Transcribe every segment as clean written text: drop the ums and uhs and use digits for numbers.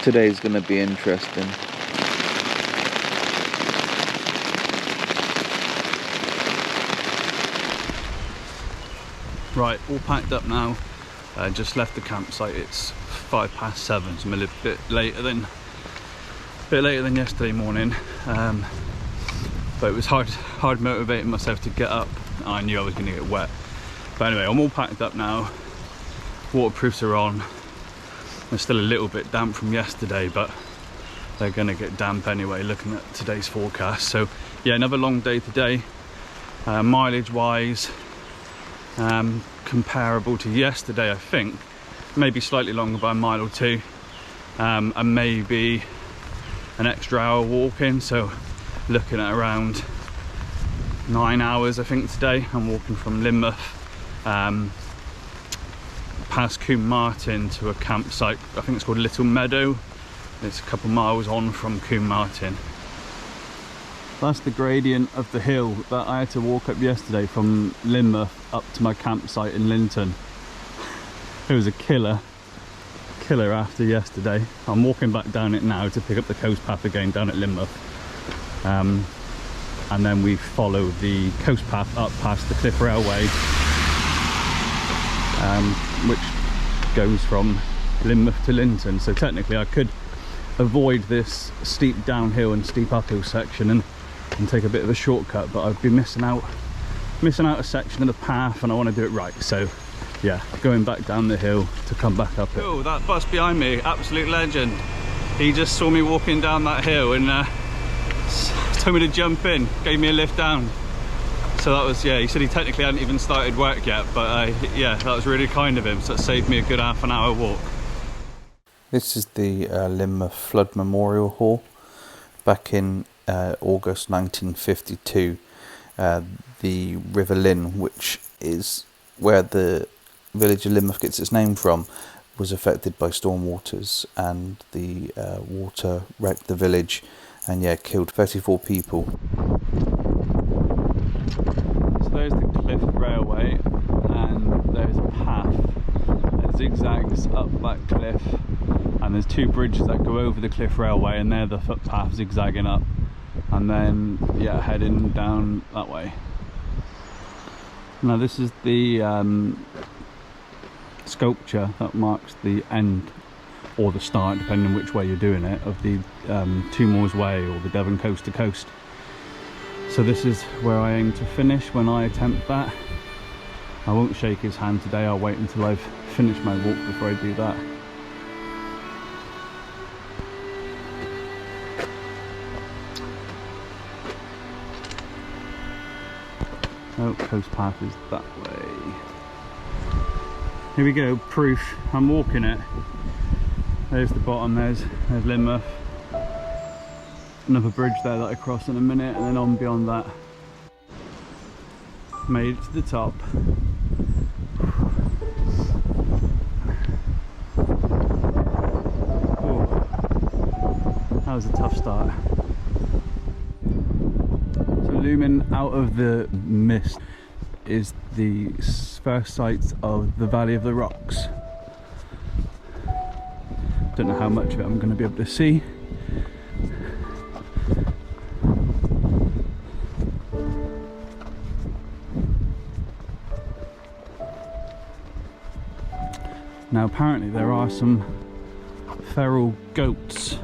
Today's going to be interesting. Right, all packed up now. Just left the campsite. It's 7:05, so I'm a little bit later than yesterday morning. But it was hard motivating myself to get up. I knew I was going to get wet. But anyway, I'm all packed up now. Waterproofs are on. They're still a little bit damp from yesterday, but they're going to get damp anyway, looking at today's forecast. So yeah, another long day today. Mileage wise, comparable to yesterday, I think. Maybe slightly longer by a mile or two, and maybe an extra hour walking. So looking at around 9 hours, I think, today. I'm walking from Lynmouth past Combe Martin to a campsite. I think it's called Little Meadow. It's a couple miles on from Combe Martin. That's the gradient of the hill that I had to walk up yesterday from Lynmouth up to my campsite in Lynton. It was a killer after yesterday. I'm walking back down it now to pick up the coast path again down at Lynmouth. And then we follow the coast path up past the Cliff Railway, which goes from Lynmouth to Lynton. So technically I could avoid this steep downhill and steep uphill section and take a bit of a shortcut, but I'd be missing out a section of the path, and I want to do it right. So yeah, going back down the hill to come back up it. Oh, that bus behind me, absolute legend. He just saw me walking down that hill and told me to jump in, gave me a lift down. So that was, yeah, he said he technically hadn't even started work yet, but yeah, that was really kind of him. So it saved me a good half an hour walk. This is the Lynmouth Flood Memorial Hall. Back in August 1952, the River Lynn, which is where the village of Lynmouth gets its name from, was affected by storm waters, and the water wrecked the village and yeah, killed 34 people. So there's the Cliff Railway, and there's a path that zigzags up that cliff, and there's two bridges that go over the Cliff Railway, and they're the footpath zigzagging up, and then yeah, heading down that way. Now this is the sculpture that marks the end or the start, depending on which way you're doing it, of the Two Moors Way or the Devon coast to coast. So this is where I aim to finish when I attempt that. I won't shake his hand today, I'll wait until I've finished my walk before I do that. Oh, coast path is that way. Here we go, proof. I'm walking it. There's the bottom, there's Lynmouth. Another bridge there that I cross in a minute, and then on beyond that. Made it to the top. Ooh, that was a tough start. So looming out of the mist is the first sights of the Valley of the Rocks. Don't know how much of it I'm going to be able to see. Now apparently there are some feral goats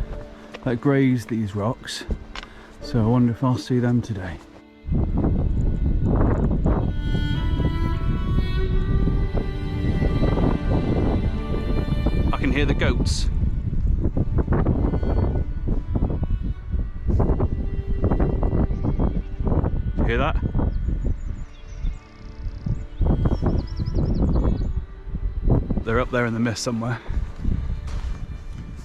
that graze these rocks, so I wonder if I'll see them today. I can hear the goats. Do you hear that? They're up there in the mist somewhere.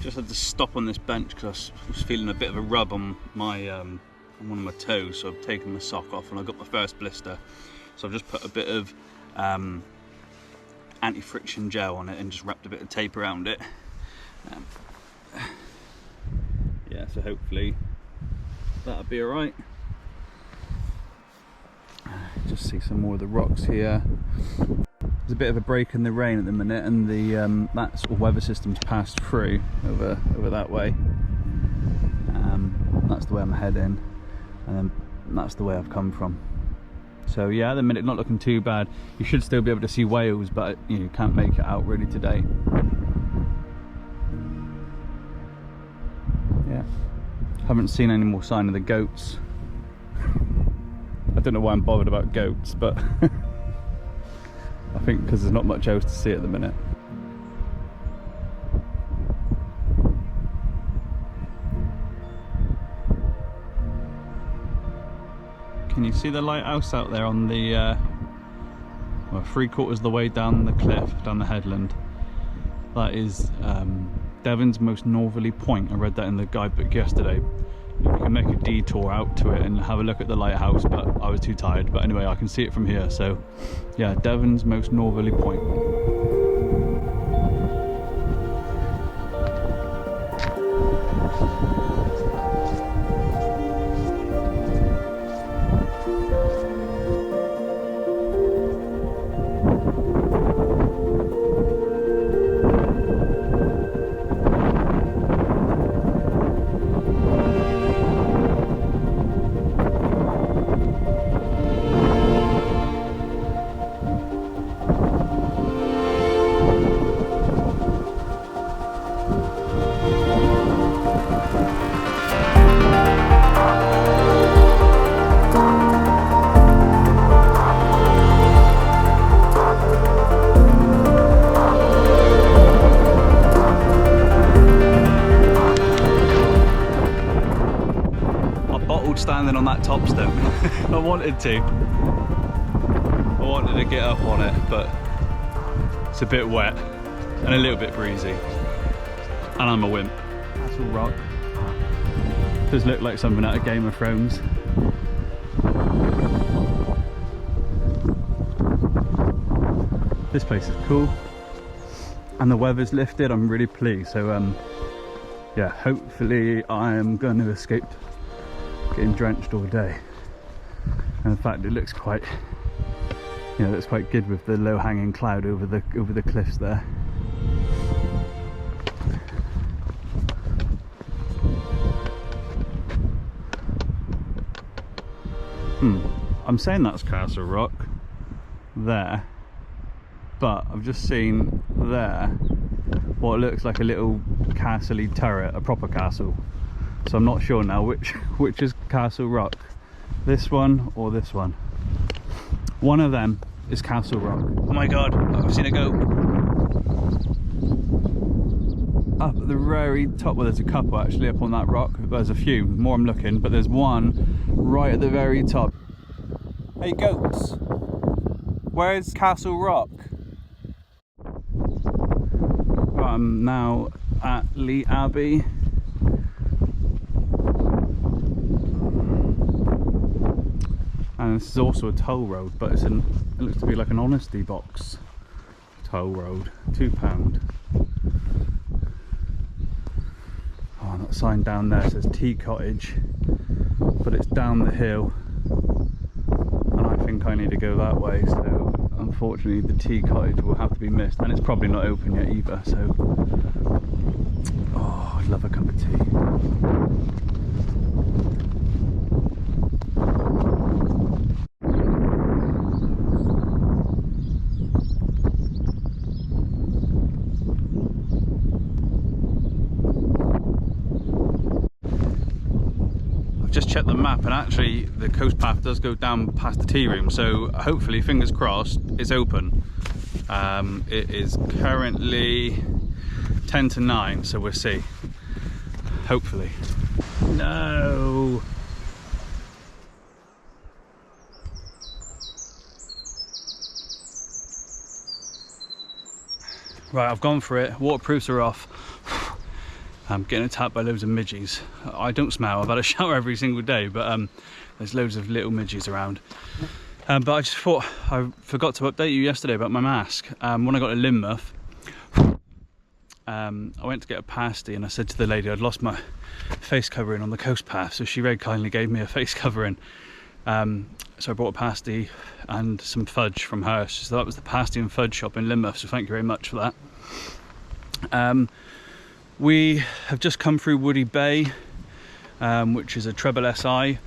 Just had to stop on this bench because I was feeling a bit of a rub on my on one of my toes, so I've taken my sock off and I got my first blister. So I've just put a bit of anti-friction gel on it and just wrapped a bit of tape around it. Yeah, so hopefully that'll be alright. Just see some more of the rocks here. There's a bit of a break in the rain at the minute, and the that sort of weather system's passed through over that way. That's the way I'm heading, and then that's the way I've come from. So yeah, at the minute not looking too bad. You should still be able to see Wales, but you can't make it out really today. Yeah, haven't seen any more sign of the goats. I don't know why I'm bothered about goats, but I think because there's not much else to see at the minute. Can you see the lighthouse out there on the, well, 3/4 of the way down the cliff, down the headland? That is Devon's most northerly point. I read that in the guidebook yesterday. You can make a detour out to it and have a look at the lighthouse, but I was too tired. But anyway, I can see it from here, so yeah, Devon's most northerly point. Standing on that top step. I wanted to get up on it, but it's a bit wet and a little bit breezy, and I'm a wimp. Castle Rock does look like something out of Game of Thrones. This place is cool, and the weather's lifted. I'm really pleased. So yeah, hopefully I am going to escape getting drenched all day. And in fact, it looks quite, you know, looks quite good with the low-hanging cloud over the cliffs there. I'm saying that's Castle Rock there, but I've just seen there what looks like a little castle-y turret, a proper castle. So I'm not sure now which is Castle Rock, this one or this one. One of them is Castle Rock. Oh my god, I've seen it go up at the very top. Well, there's a couple actually up on that rock. There's a few more I'm looking, but there's one right at the very top. Hey goats, where's Castle Rock? Right, I'm now at Lee Abbey. And this is also a toll road, but it looks to be like an honesty box toll road, £2. Oh, that sign down there says Tea Cottage, but it's down the hill, and I think I need to go that way, so unfortunately the Tea Cottage will have to be missed, and it's probably not open yet either, so oh, I'd love a cup of tea. Just checked the map, and actually the coast path does go down past the tea room, so hopefully, fingers crossed, it's open. It is currently 10 to 9, so we'll see, hopefully. No! Right, I've gone for it, waterproofs are off. I'm getting attacked by loads of midges. I don't smell, I've had a shower every single day, but there's loads of little midges around. But I just thought, I forgot to update you yesterday about my mask. When I got to Lynmouth, I went to get a pasty, and I said to the lady I'd lost my face covering on the coast path, so she very kindly gave me a face covering. So I bought a pasty and some fudge from her. So that was the pasty and fudge shop in Lynmouth, so thank you very much for that. We have just come through Woody Bay, which is a treble SI,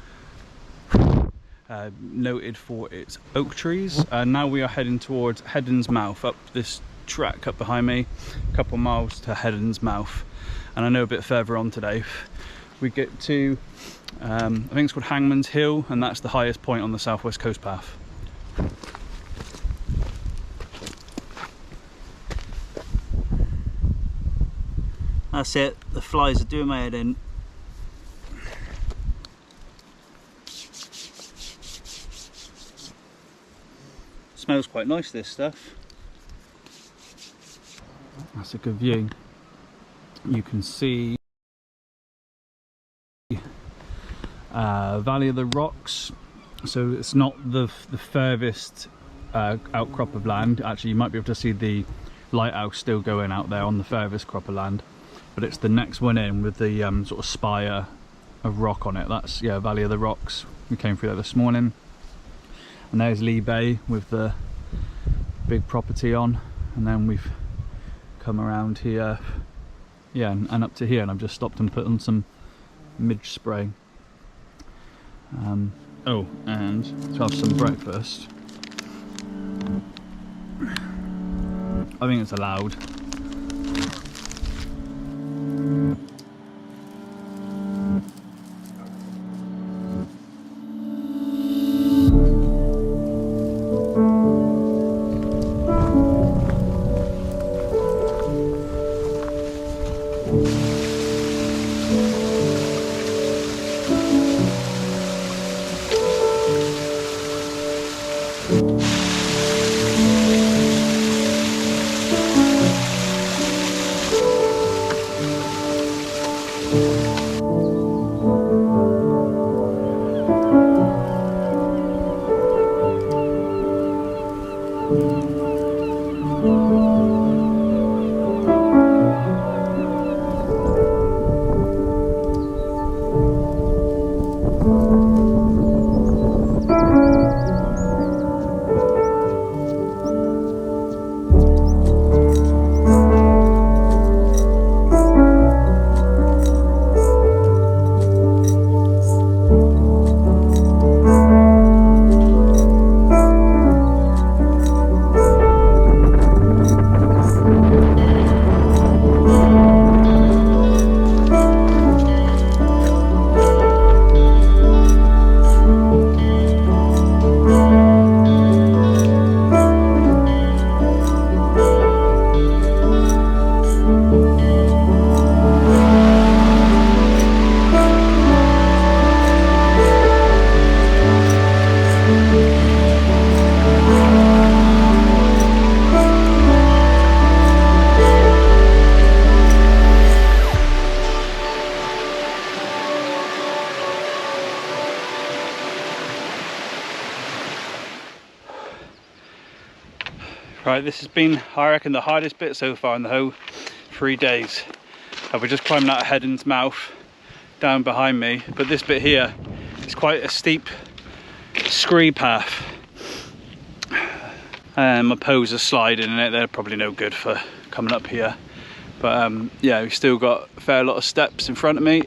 noted for its oak trees. Now we are heading towards Heddon's Mouth, up this track up behind me, a couple miles to Heddon's Mouth. And I know a bit further on today we get to I think it's called Hangman's Hill, and that's the highest point on the southwest coast path. That's it, the flies are doing my head in. Smells quite nice, this stuff. That's a good view. You can see Valley of the Rocks. So it's not the furthest outcrop of land. Actually, you might be able to see the lighthouse still going out there on the furthest crop of land, but it's the next one in with the sort of spire of rock on it. That's, yeah, Valley of the Rocks. We came through there this morning. And there's Lee Bay with the big property on, and then we've come around here, yeah, and up to here, and I've just stopped and put on some midge spray. Oh, and to have some breakfast. I think it's allowed. Right, this has been, I reckon, the hardest bit so far in the whole 3 days. We're just climbing out of Heddon's Mouth down behind me, but this bit here is quite a steep scree path. My poles are sliding in it, they're probably no good for coming up here. But yeah, we've still got a fair lot of steps in front of me.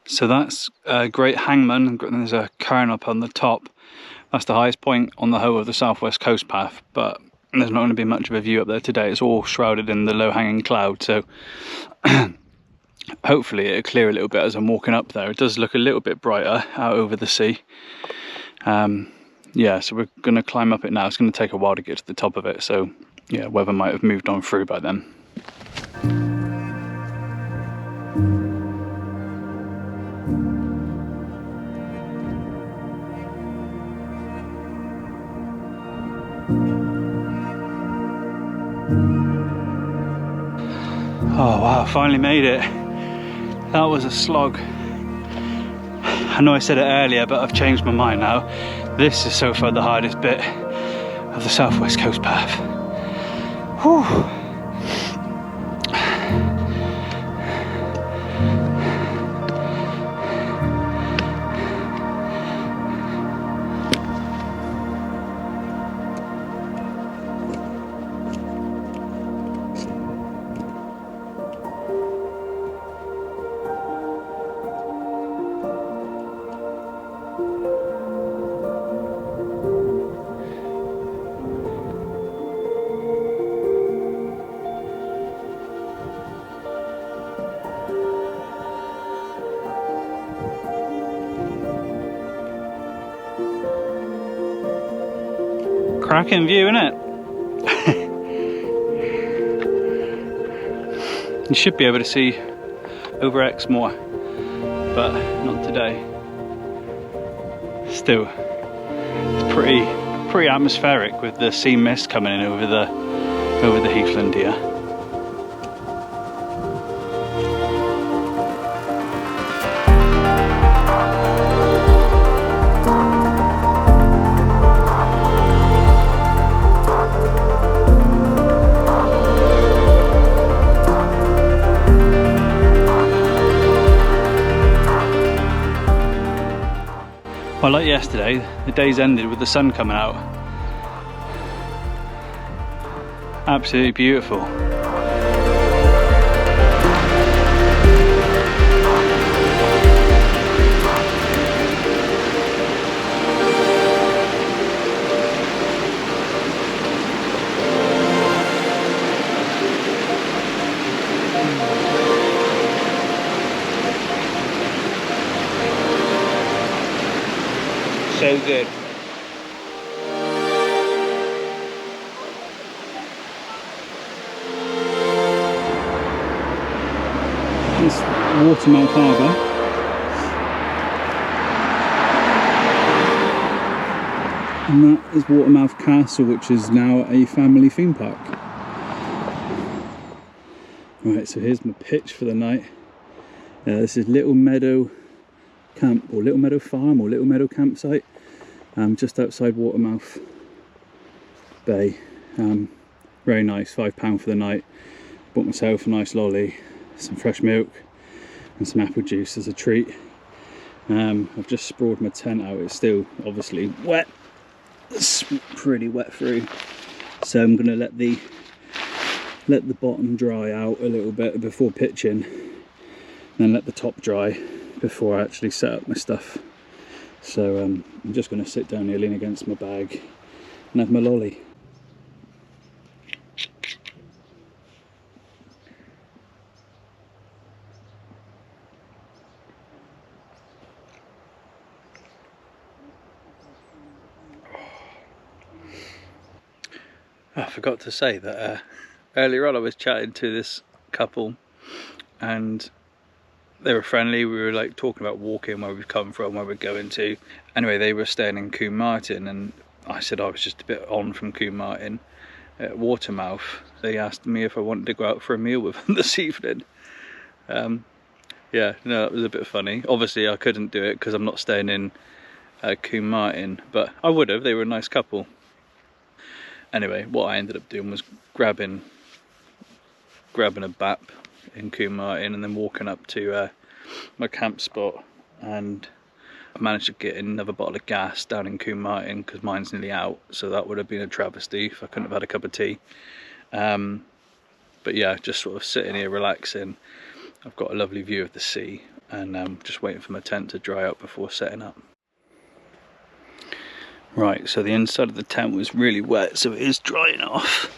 So that's Great Hangman, and there's a cairn up on the top. That's the highest point on the whole of the southwest coast path, but there's not going to be much of a view up there today. It's all shrouded in the low-hanging cloud, so hopefully it'll clear a little bit as I'm walking up there. It does look a little bit brighter out over the sea. Yeah, so we're going to climb up it now. It's going to take a while to get to the top of it, so yeah, weather might have moved on through by then. Oh wow, finally made it. That was a slog. I know I said it earlier, but I've changed my mind now. This is so far the hardest bit of the southwest coast path. Whew. Cracking view, innit? You should be able to see over Exmoor, but not today. Still, it's pretty atmospheric with the sea mist coming in over the heathland here. Well, like yesterday, the day's ended with the sun coming out. Absolutely beautiful. So good. It's Watermouth Harbour. And that is Watermouth Castle, which is now a family theme park. Right, so here's my pitch for the night. This is Little Meadow Camp, or Little Meadow Farm, or Little Meadow Campsite, just outside Watermouth Bay. Very nice, £5 for the night. Bought myself a nice lolly, some fresh milk and some apple juice as a treat. I've just sprawled my tent out. It's still obviously wet. It's pretty wet through, so I'm going to let the bottom dry out a little bit before pitching, then let the top dry before I actually set up my stuff. So I'm just going to sit down here, lean against my bag and have my lolly. I forgot to say that earlier on I was chatting to this couple and they were friendly. We were like talking about walking, where we've come from, where we're going to. Anyway, they were staying in Combe Martin and I said I was just a bit on from Combe Martin at Watermouth. They asked me if I wanted to go out for a meal with them this evening. Yeah, no, that was a bit funny. Obviously I couldn't do it because I'm not staying in Combe Martin, but I would have. They were a nice couple. Anyway, what I ended up doing was grabbing a bap in Combe Martin and then walking up to my camp spot, and I managed to get another bottle of gas down in Combe Martin because mine's nearly out, so that would have been a travesty if I couldn't have had a cup of tea. But yeah, just sort of sitting here relaxing. I've got a lovely view of the sea. and just waiting for my tent to dry up before setting up. Right, so the inside of the tent was really wet, so it is drying off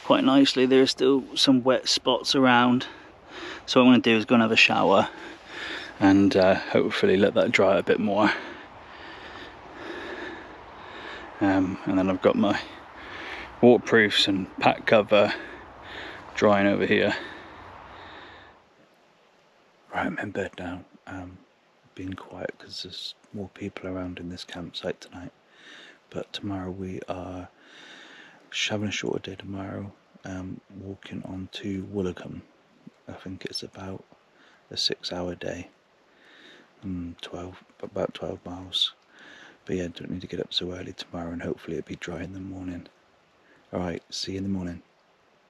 quite nicely. There are still some wet spots around, so what I'm going to do is go and have a shower and hopefully let that dry a bit more. And then I've got my waterproofs and pack cover drying over here. Right, I'm in bed now. Being quiet because there's more people around in this campsite tonight. But tomorrow we are having a shorter day tomorrow, walking on to Woolacombe. I think it's about a 6-hour day, about 12 miles. But yeah, don't need to get up so early tomorrow, and hopefully it'll be dry in the morning. Alright, see you in the morning.